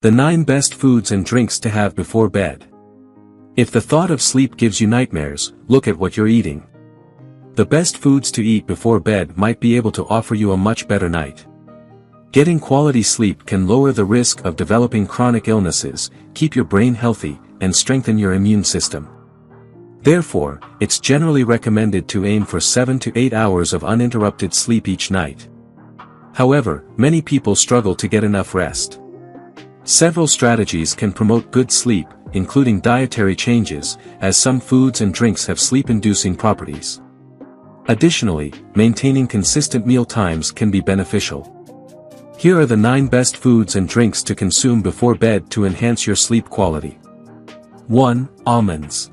The 9 best foods and drinks to have before bed. If the thought of sleep gives you nightmares, look at what you're eating. The best foods to eat before bed might be able to offer you a much better night. Getting quality sleep can lower the risk of developing chronic illnesses, keep your brain healthy, and strengthen your immune system. Therefore, it's generally recommended to aim for 7 to 8 hours of uninterrupted sleep each night. However, many people struggle to get enough rest. Several strategies can promote good sleep, including dietary changes, as some foods and drinks have sleep-inducing properties. Additionally, maintaining consistent meal times can be beneficial. Here are the 9 best foods and drinks to consume before bed to enhance your sleep quality. 1. Almonds.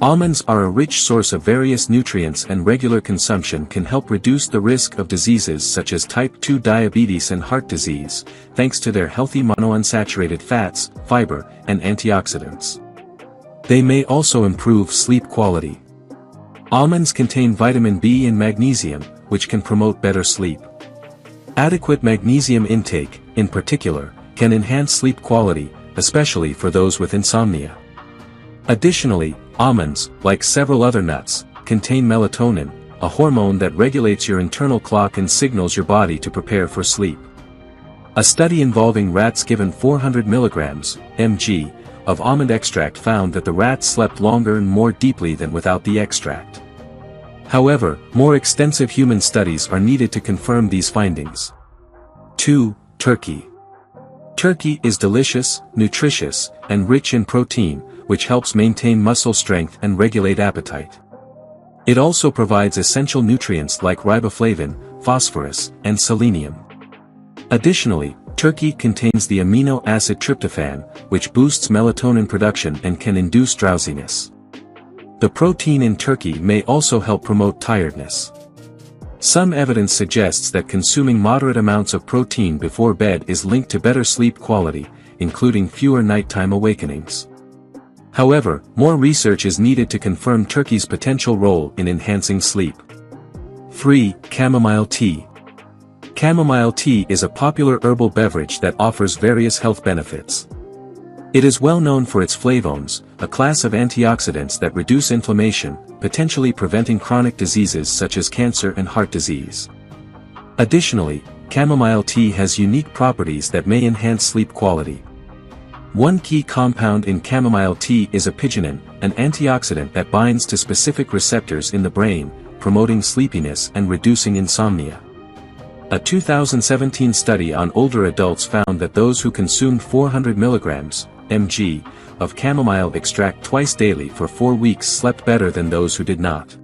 Almonds are a rich source of various nutrients, and regular consumption can help reduce the risk of diseases such as type 2 diabetes and heart disease, thanks to their healthy monounsaturated fats, fiber, and antioxidants. They may also improve sleep quality. Almonds contain vitamin B and magnesium, which can promote better sleep. Adequate magnesium intake, in particular, can enhance sleep quality, especially for those with insomnia. Additionally, almonds, like several other nuts, contain melatonin, a hormone that regulates your internal clock and signals your body to prepare for sleep. A study involving rats given 400 mg, mg, of almond extract found that the rats slept longer and more deeply than without the extract. However, more extensive human studies are needed to confirm these findings. 2. Turkey. Turkey is delicious, nutritious, and rich in protein, which helps maintain muscle strength and regulate appetite. It also provides essential nutrients like riboflavin, phosphorus, and selenium. Additionally, turkey contains the amino acid tryptophan, which boosts melatonin production and can induce drowsiness. The protein in turkey may also help promote tiredness. Some evidence suggests that consuming moderate amounts of protein before bed is linked to better sleep quality, including fewer nighttime awakenings. However, more research is needed to confirm turkey's potential role in enhancing sleep. 3. Chamomile tea. Chamomile tea is a popular herbal beverage that offers various health benefits. It is well known for its flavones, a class of antioxidants that reduce inflammation, potentially preventing chronic diseases such as cancer and heart disease. Additionally, chamomile tea has unique properties that may enhance sleep quality. One key compound in chamomile tea is apigenin, an antioxidant that binds to specific receptors in the brain, promoting sleepiness and reducing insomnia. A 2017 study on older adults found that those who consumed 400 mg, mg, of chamomile extract twice daily for 4 weeks slept better than those who did not.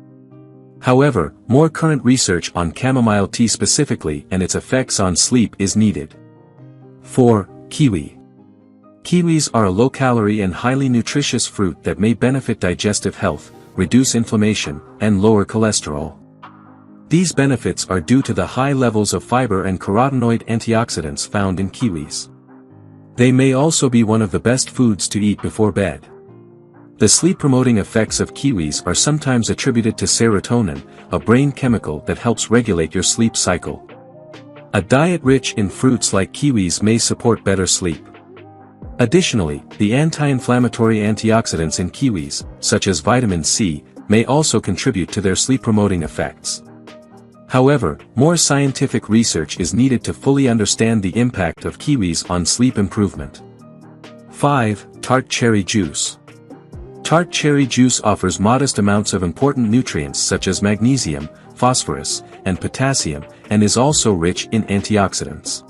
However, more current research on chamomile tea specifically and its effects on sleep is needed. 4. Kiwi. Kiwis are a low-calorie and highly nutritious fruit that may benefit digestive health, reduce inflammation, and lower cholesterol. These benefits are due to the high levels of fiber and carotenoid antioxidants found in kiwis. They may also be one of the best foods to eat before bed. The sleep-promoting effects of kiwis are sometimes attributed to serotonin, a brain chemical that helps regulate your sleep cycle. A diet rich in fruits like kiwis may support better sleep. Additionally, the anti-inflammatory antioxidants in kiwis, such as vitamin C, may also contribute to their sleep-promoting effects. However, more scientific research is needed to fully understand the impact of kiwis on sleep improvement. 5. Tart cherry juice. Tart cherry juice offers modest amounts of important nutrients such as magnesium, phosphorus, and potassium, and is also rich in antioxidants.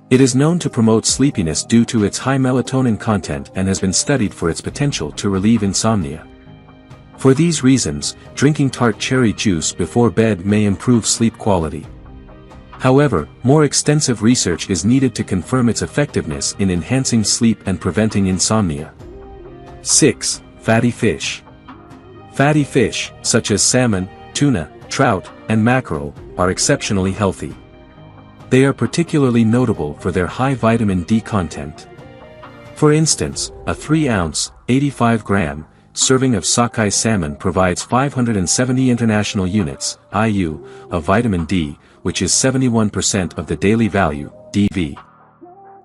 It is known to promote sleepiness due to its high melatonin content and has been studied for its potential to relieve insomnia. For these reasons, drinking tart cherry juice before bed may improve sleep quality. However, more extensive research is needed to confirm its effectiveness in enhancing sleep and preventing insomnia. 6. Fatty fish. Fatty fish, such as salmon, tuna, trout, and mackerel, are exceptionally healthy. They are particularly notable for their high vitamin D content. For instance, a 3-ounce, 85-gram, serving of sockeye salmon provides 570 international units, IU, of vitamin D, which is 71% of the daily value, DV.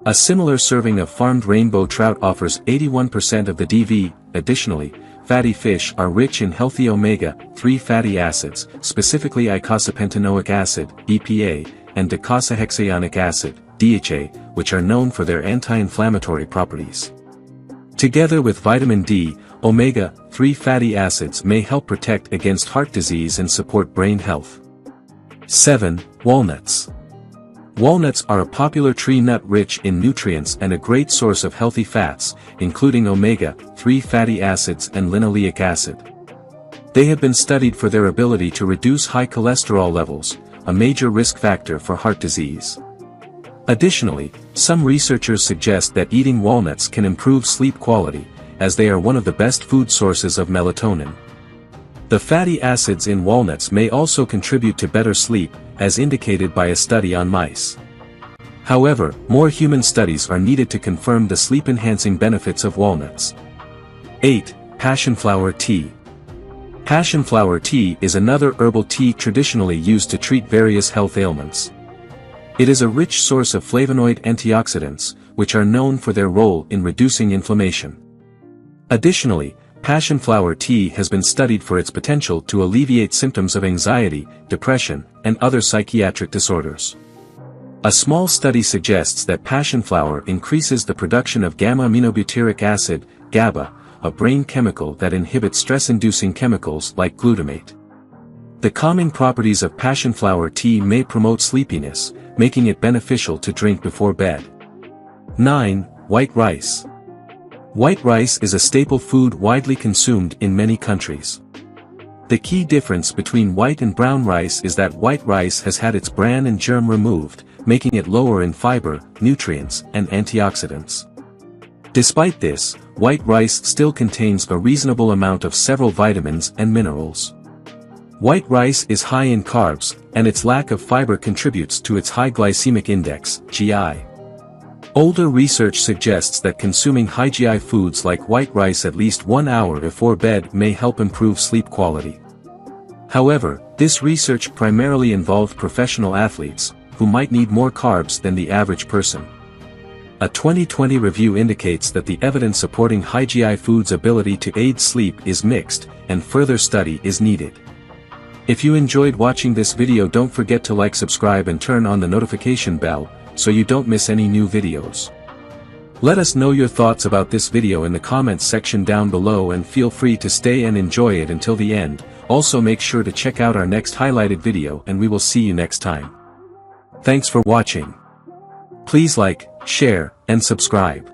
A similar serving of farmed rainbow trout offers 81% of the DV. Additionally, fatty fish are rich in healthy omega-3 fatty acids, specifically eicosapentaenoic acid, EPA, and docosahexaenoic acid, DHA, which are known for their anti-inflammatory properties. Together with vitamin D, omega-3 fatty acids may help protect against heart disease and support brain health. 7. Walnuts. Walnuts are a popular tree nut rich in nutrients and a great source of healthy fats, including omega-3 fatty acids and linoleic acid. They have been studied for their ability to reduce high cholesterol levels, a major risk factor for heart disease. Additionally, some researchers suggest that eating walnuts can improve sleep quality, as they are one of the best food sources of melatonin. The fatty acids in walnuts may also contribute to better sleep, as indicated by a study on mice. However, more human studies are needed to confirm the sleep-enhancing benefits of walnuts. 8. Passionflower tea. Passionflower tea is another herbal tea traditionally used to treat various health ailments. It is a rich source of flavonoid antioxidants, which are known for their role in reducing inflammation. Additionally, passionflower tea has been studied for its potential to alleviate symptoms of anxiety, depression, and other psychiatric disorders. A small study suggests that passionflower increases the production of gamma-aminobutyric acid, GABA, a brain chemical that inhibits stress-inducing chemicals like glutamate. The calming properties of passionflower tea may promote sleepiness, making it beneficial to drink before bed. 9. White rice. White rice is a staple food widely consumed in many countries. The key difference between white and brown rice is that white rice has had its bran and germ removed, making it lower in fiber, nutrients, and antioxidants. Despite this, white rice still contains a reasonable amount of several vitamins and minerals. White rice is high in carbs, and its lack of fiber contributes to its high glycemic index, GI. Older research suggests that consuming high GI foods like white rice at least 1 hour before bed may help improve sleep quality. However, this research primarily involved professional athletes, who might need more carbs than the average person. A 2020 review indicates that the evidence supporting high GI foods' ability to aid sleep is mixed, and further study is needed. If you enjoyed watching this video, don't forget to like, subscribe and turn on the notification bell, so you don't miss any new videos. Let us know your thoughts about this video in the comments section down below, and feel free to stay and enjoy it until the end. Also make sure to check out our next highlighted video, and we will see you next time. Thanks for watching. Please like, share, and subscribe.